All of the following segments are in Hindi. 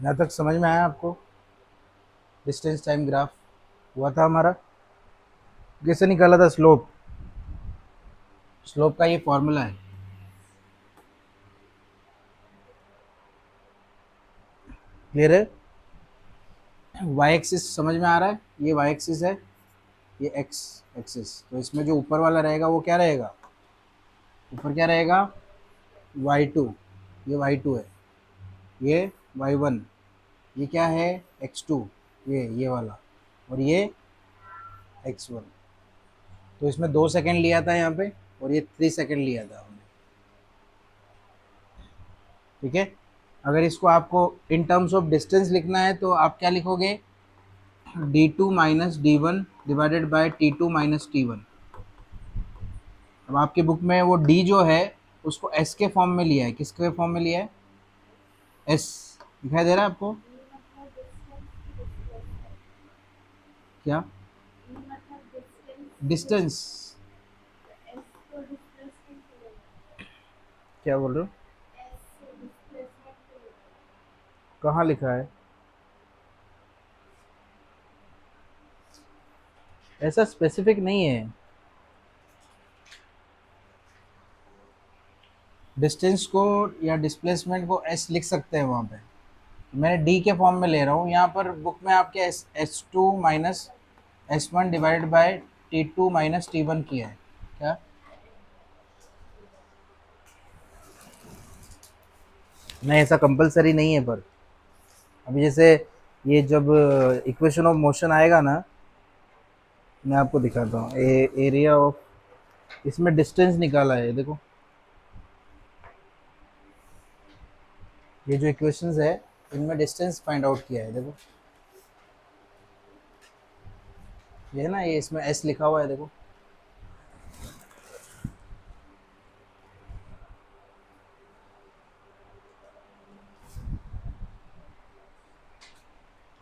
यहाँ तक समझ में आया आपको? डिस्टेंस टाइम ग्राफ हुआ था हमारा। कैसे निकाला था स्लोप? स्लोप का ये फॉर्मूला है। क्लियर है? वाई एक्सिस समझ में आ रहा है? ये वाई एक्सिस है, ये एक्स एक्सिस। तो इसमें जो ऊपर वाला रहेगा वो क्या रहेगा? ऊपर क्या रहेगा? y2। ये y2 है, ये y1। ये क्या है? x2। ये वाला। और ये x1। तो इसमें 2 सेकंड लिया था यहाँ पे, और ये 3 सेकंड लिया था हमने। ठीक है। अगर इसको आपको इन टर्म्स ऑफ डिस्टेंस लिखना है तो आप क्या लिखोगे? d2 minus d1 divided by t2 minus t1। अब आपके बुक में वो d जो है उसको s के फॉर्म में लिया है। किसके फॉर्म में लिया है? s। दिखाई दे रहा है आपको? क्या? डिस्टेंस। क्या बोल रहे हो? कहाँ लिखा है? ऐसा स्पेसिफिक नहीं है। डिस्टेंस को या डिस्प्लेसमेंट को s लिख सकते हैं वहाँ पे। मैंने d के फॉर्म में ले रहा हूँ। यहाँ पर बुक में आपके s2 minus s1 divided by t2 minus t1 किया है। क्या? नहीं, ऐसा कंपलसरी नहीं है। पर अभी जैसे ये जब इक्वेशन ऑफ मोशन आएगा ना, मैं आपको दिखाता हूँ। एरिया ऑफ, इसमें डिस्टेंस निकाला है देखो। ये जो इक्वेशंस है इनमें डिस्टेंस फाइंड आउट किया है देखो। ये है ना, ये इसमें s लिखा हुआ है देखो।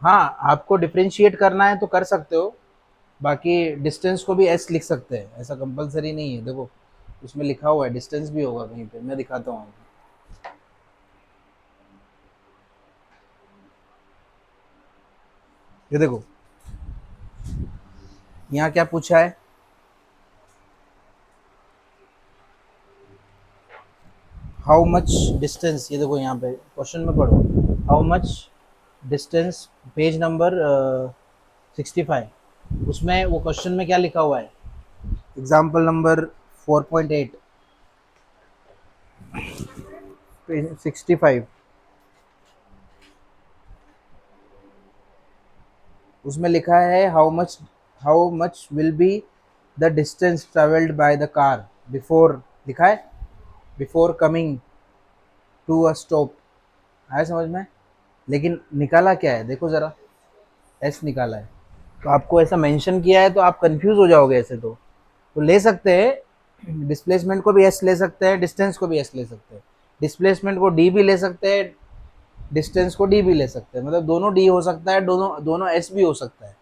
हाँ, आपको डिफरेंशिएट करना है तो कर सकते हो। बाकी डिस्टेंस को भी s लिख सकते हैं, ऐसा कंपलसरी नहीं है। देखो उसमें लिखा हुआ है, डिस्टेंस भी होगा कहीं पे, मैं दिखाता हूँ। ये देखो यहाँ क्या पूछा है? How much distance. ये देखो यहाँ पे क्वेश्चन में पढ़ो, how much distance, page number 65। उसमें वो क्वेश्चन में क्या लिखा हुआ है? Example number 4.8, page 65। उसमें लिखा है how much will be the distance travelled by the car before, लिखा है before coming to a stop. आया समझ में? लेकिन निकाला क्या है देखो ज़रा, एस निकाला है। तो आपको ऐसा मेंशन किया है तो आप कंफ्यूज हो जाओगे ऐसे। तो ले सकते हैं, डिस्प्लेसमेंट को भी एस ले सकते हैं, डिस्टेंस को भी एस ले सकते हैं। डिस्प्लेसमेंट को डी भी ले सकते हैं, डिस्टेंस को डी भी ले सकते हैं। मतलब दोनों डी हो सकता है, दोनों दोनों एस भी हो सकता है।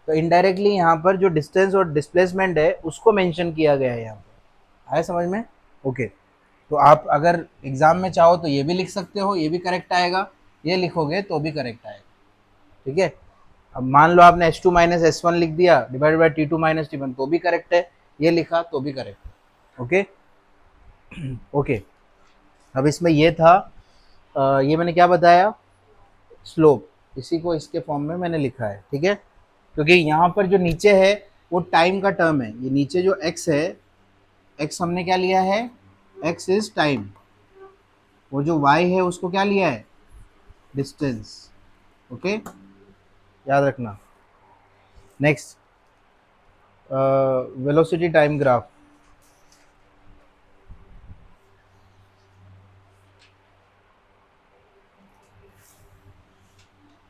तो इनडायरेक्टली यहाँ पर जो डिस्टेंस और डिस्प्लेसमेंट है उसको मेंशन किया गया है यहाँ पर। आया समझ में? ओके। तो आप अगर एग्जाम में चाहो तो ये भी लिख सकते हो, ये भी करेक्ट आएगा। ये लिखोगे तो भी करेक्ट आएगा। ठीक है। अब मान लो आपने H two minus S one लिख दिया divide by T two minus T one, तो भी करेक्ट है। ये लिखा तो भी करेक्ट है। ओके। ओके। अब इसमें ये था, ये मैंने क्या बताया? स्लोप। इसी को इसके फॉर्म में मैंने लिखा है। ठीक है। क्योंकि यहाँ पर जो नीचे है वो टाइम का टर्म है। ये नीचे जो x है, x हमने क्या लिया है? x is time. वो जो y है उसको क्या लिया है? डिस्टेंस। ओके, याद रखना। Next, velocity time graph.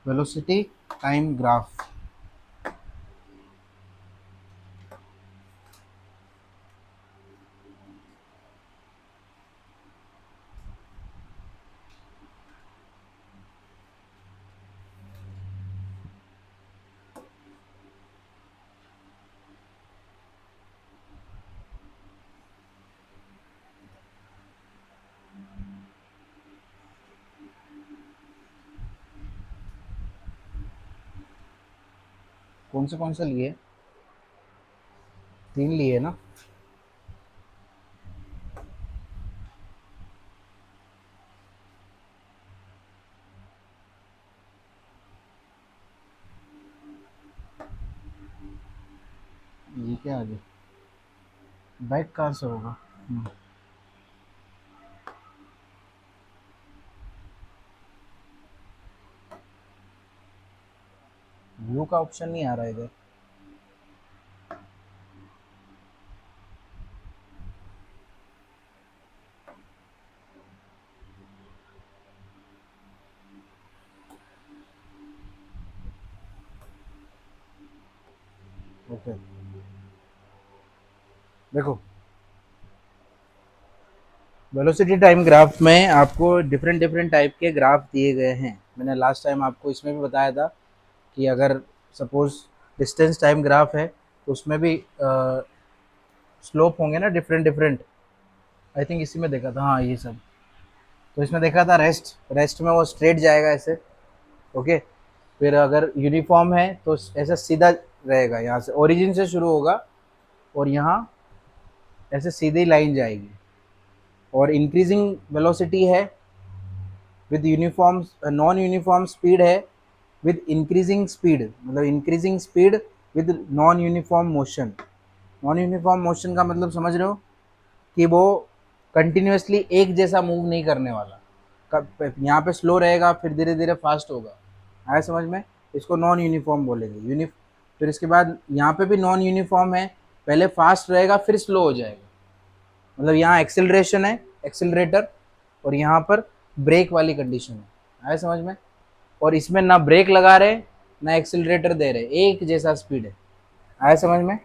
Velocity time graph. कौन सा लिए? 3 लिए ना? ये क्या आ गया? बैक कहाँ से होगा? व्यू का ऑप्शन नहीं आ रहा इधर। ओके, देखो वेलोसिटी टाइम ग्राफ में आपको डिफरेंट डिफरेंट टाइप के ग्राफ दिए गए हैं। मैंने लास्ट टाइम आपको इसमें भी बताया था कि अगर सपोज डिस्टेंस टाइम ग्राफ है तो उसमें भी स्लोप होंगे ना डिफरेंट डिफरेंट। आई थिंक इसी में देखा था, हाँ ये सब। तो इसमें देखा था रेस्ट, रेस्ट में वो स्ट्रेट जाएगा ऐसे। ओके, फिर अगर यूनिफॉर्म है तो ऐसा सीधा रहेगा, यहाँ से ओरिजिन से शुरू होगा और यहाँ ऐसे सीधी लाइन जाएगी। और इंक्रीजिंग वेलोसिटी है with uniform, non uniform speed है विद इंक्रीजिंग स्पीड, मतलब increasing speed with non uniform motion. Non uniform motion का मतलब समझ रहे हो कि वो कंटिन्यूसली एक जैसा मूव नहीं करने वाला। यहाँ पे स्लो रहेगा फिर धीरे धीरे फास्ट होगा, आया समझ में? इसको नॉन यूनिफॉर्म बोलेंगे। फिर इसके बाद यहाँ पे भी नॉन यूनिफॉर्म है, पहले फास्ट रहेगा फिर स्लो हो जाएगा। मतलब यहाँ एक्सेलरेशन है, एक्सेलरेटर, और यहाँ पर ब्रेक वाली कंडीशन है, आया समझ में? और इसमें ना ब्रेक लगा रहे ना एक्सेलरेटर दे रहे, एक जैसा स्पीड है, आया समझ में?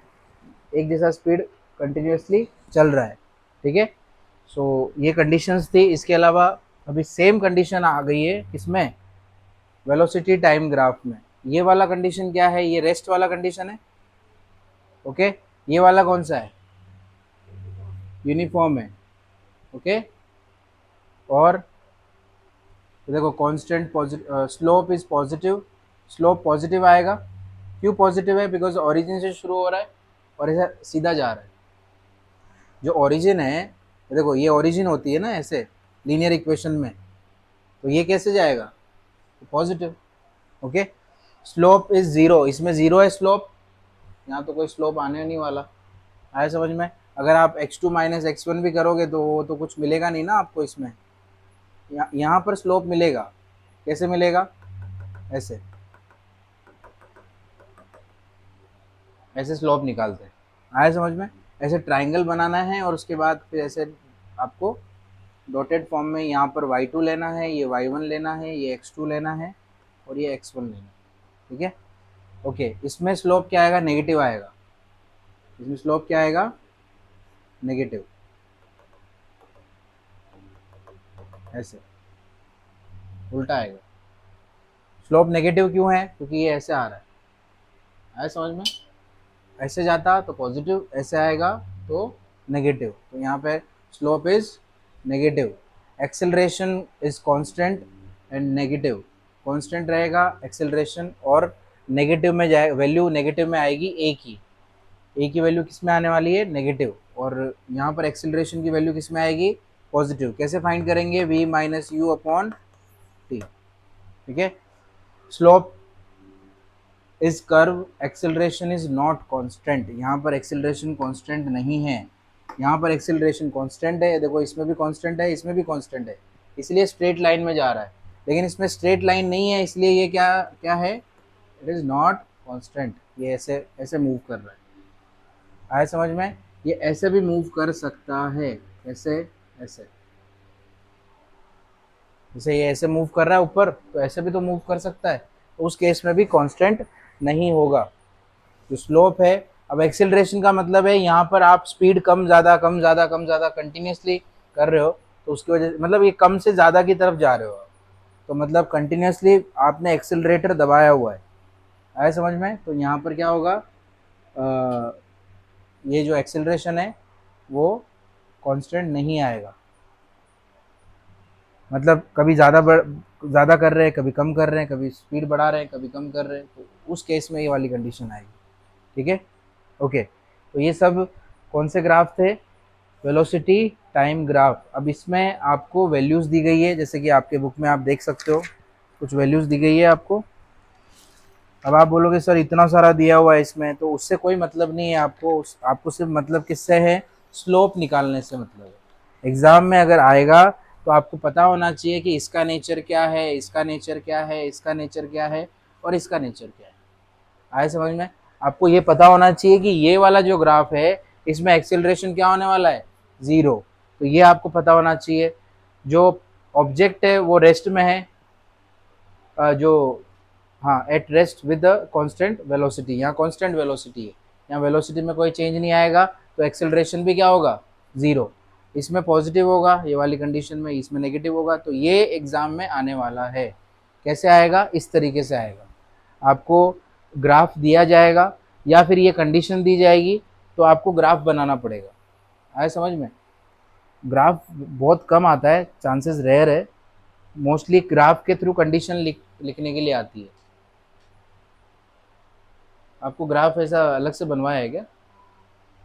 एक जैसा स्पीड कंटिन्यूसली चल रहा है, ठीक है। सो ये कंडीशंस थी। इसके अलावा अभी सेम कंडीशन आ गई है किसमें? वेलोसिटी टाइम ग्राफ में। ये वाला कंडीशन क्या है? ये रेस्ट वाला कंडीशन है। ओके, ये वाला कौन सा है? यूनिफॉर्म है। ओके, और देखो constant positive, slope is positive, slope positive आएगा। क्यों पॉजिटिव है? बिकॉज ओरिजिन से शुरू हो रहा है और ऐसा सीधा जा रहा है। जो ओरिजिन है, देखो ये ओरिजिन होती है ना ऐसे लीनियर इक्वेशन में, तो ये कैसे जाएगा? Positive. Okay, slope is zero, इसमें जीरो है स्लोप, यहाँ तो कोई स्लोप आने नहीं वाला, आया समझ में? अगर आप x2 माइनस x1 भी करोगे तो वो तो कुछ मिलेगा नहीं ना आपको इसमें। यहाँ पर स्लोप मिलेगा, कैसे मिलेगा? ऐसे, ऐसे स्लोप निकालते हैं, आया समझ में? ऐसे ट्राइंगल बनाना है और उसके बाद फिर ऐसे आपको डॉटेड फॉर्म में यहाँ पर y2 लेना है, ये y1 लेना है, ये x2 लेना है और ये x1 लेना है, ठीक है। ओके, इसमें स्लोप क्या आएगा? नेगेटिव आएगा। इसमें स्लोप क्या आएगा? नेगेटिव, ऐसे उल्टा आएगा। स्लोप नेगेटिव क्यों है? क्योंकि ये ऐसे आ रहा है, आया समझ में? ऐसे जाता तो पॉजिटिव, ऐसे आएगा तो नेगेटिव, तो यहाँ पे slope is negative. Acceleration is constant and negative, constant रहेगा एक्सेलरेशन, और नेगेटिव में जाए, वैल्यू नेगेटिव में आएगी ए की वैल्यू किस में आने वाली है? नेगेटिव। और यहाँ पर एक्सेलरेशन की वैल्यू किस में आएगी? पॉजिटिव। कैसे फाइंड करेंगे? v minus you upon T, ठीक है। स्लोप इस curve acceleration is not constant, यहाँ पर एक्सेलरेशन कांस्टेंट नहीं है, यहाँ पर एक्सेलरेशन कांस्टेंट है। देखो इसमें भी कांस्टेंट है, इसमें भी कांस्टेंट है, इसलिए स्ट्रेट लाइन में जा रहा है। लेकिन इसमें स्ट्रेट लाइन नहीं है, इसलिए ये क्या क्या है? इट इज़ नॉट कांस्टेंट, ये ऐसे ऐसे मूव कर रहा है, आया समझ में? ये ऐसे भी मूव कर सकता है, ऐसे ऐसे, जैसे ये ऐसे मूव कर रहा है ऊपर, तो ऐसे भी तो मूव कर सकता है, तो उस केस में भी कांस्टेंट नहीं होगा। जो स्लोप है, अब एक्सेलरेशन का मतलब है यहाँ पर आप स्पीड कम ज़्यादा कम ज़्यादा कम ज़्यादा कंटिन्यूसली कर रहे हो, तो उसकी वजह से मतलब ये कम से ज़्यादा की तरफ जा रहे हो, तो मतलब कंटिन्यूसली आपने एक्सेलरेटर दबाया हुआ है, आया समझ में? तो यहाँ पर क्या होगा? ये जो एक्सेलरेशन है वो कांस्टेंट नहीं आएगा, मतलब कभी ज़्यादा कर रहे हैं, कभी कम कर रहे हैं, कभी स्पीड बढ़ा रहे हैं, कभी कम कर रहे हैं, तो उस केस में ये वाली कंडीशन आएगी। ठीक है, ओके। तो ये सब कौन से ग्राफ थे? Velocity time graph. अब इसमें आपको वैल्यूज़ दी गई है, जैसे कि आपके बुक में आप देख सकते हो, कुछ वैल्यूज़ दी गई है आपको। अब आप बोलोगे सर इतना सारा दिया हुआ है इसमें, तो उससे कोई मतलब नहीं है आपको। आपको सिर्फ मतलब किससे है? स्लोप निकालने से मतलब है। एग्ज़ाम में अगर आएगा तो आपको पता होना चाहिए कि इसका नेचर क्या है, इसका नेचर क्या है, इसका नेचर क्या है और इसका नेचर क्या है। आए समझ में? आपको ये पता होना चाहिए कि ये वाला जो ग्राफ है इसमें एक्सेलरेशन क्या होने वाला है? ज़ीरो। तो ये आपको पता होना चाहिए। जो ऑब्जेक्ट है वो रेस्ट में है, जो हाँ at rest with the constant velocity. यहाँ कांस्टेंट वेलोसिटी है, यहाँ वेलोसिटी में कोई चेंज नहीं आएगा, तो एक्सेलरेशन भी क्या होगा? ज़ीरो। इसमें पॉजिटिव होगा ये वाली कंडीशन में, इसमें नेगेटिव होगा। तो ये एग्ज़ाम में आने वाला है। कैसे आएगा? इस तरीके से आएगा। आपको ग्राफ दिया जाएगा या फिर ये कंडीशन दी जाएगी, तो आपको ग्राफ बनाना पड़ेगा। आए समझ में? ग्राफ बहुत कम आता है, चांसेस रेयर है। मोस्टली ग्राफ के थ्रू कंडीशन लिखने के लिए आती है। आपको ग्राफ ऐसा अलग से बनवाया है क्या?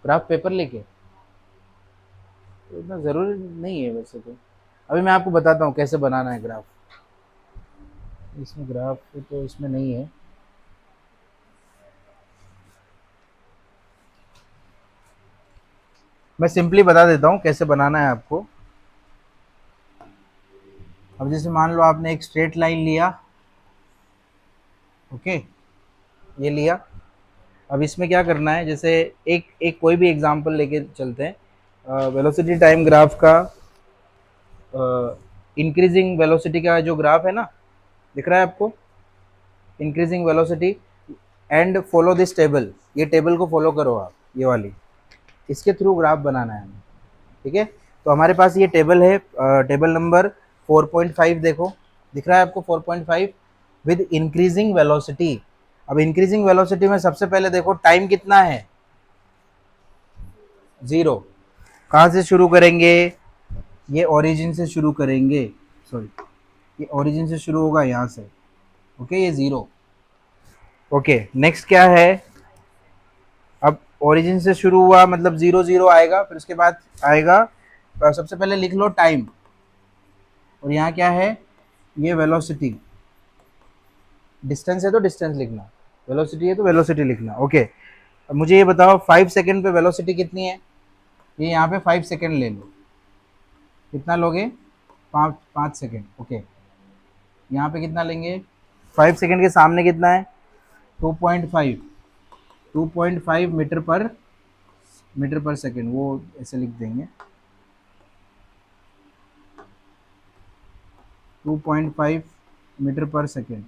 ग्राफ पेपर लेके? तो इतना ज़रूरी नहीं है वैसे तो। अभी मैं आपको बताता हूँ कैसे बनाना है ग्राफ। इसमें ग्राफ तो इसमें नहीं है। मैं सिंपली बता देता हूँ कैसे बनाना है आपको। अब जैसे मान लो आपने एक स्ट्रेट लाइन लिया, ओके, ये लिया। अब इसमें क्या करना है, जैसे एक एक कोई भी एग्जांपल लेके चलते हैं। वेलोसिटी टाइम ग्राफ का, इंक्रीजिंग वेलोसिटी का जो ग्राफ है ना, दिख रहा है आपको? Increasing velocity and follow this table. ये टेबल को फॉलो करो आप, ये वाली, इसके थ्रू ग्राफ बनाना है हमें। ठीक है, तो हमारे पास ये टेबल है, टेबल नंबर 4.5 देखो, दिख रहा है आपको? 4.5 विद इंक्रीजिंग वेलोसिटी। अब इंक्रीजिंग वेलोसिटी में सबसे पहले देखो टाइम कितना है? ज़ीरो। कहाँ से शुरू करेंगे? ये ओरिजिन से शुरू करेंगे, सॉरी, ये ओरिजिन से शुरू होगा यहाँ से, ओके, ये ज़ीरो। ओके, नेक्स्ट क्या है? अब ओरिजिन से शुरू हुआ मतलब ज़ीरो ज़ीरो आएगा, फिर उसके बाद आएगा, सबसे पहले लिख लो टाइम, और यहाँ क्या है? ये वेलोसिटी। डिस्टेंस है तो डिस्टेंस लिखना, वेलोसिटी है तो वेलोसिटी लिखना, ओके। अब मुझे ये बताओ 5 सेकेंड पे वेलोसिटी कितनी है? ये यहाँ पे 5 सेकेंड ले लो। कितना लोगे? 5 5 सेकेंड, ओके। यहाँ पे कितना लेंगे? 5 सेकेंड के सामने कितना है? 2.5। 2.5 मीटर पर सेकेंड, वो ऐसे लिख देंगे, 2.5 मीटर पर सेकेंड।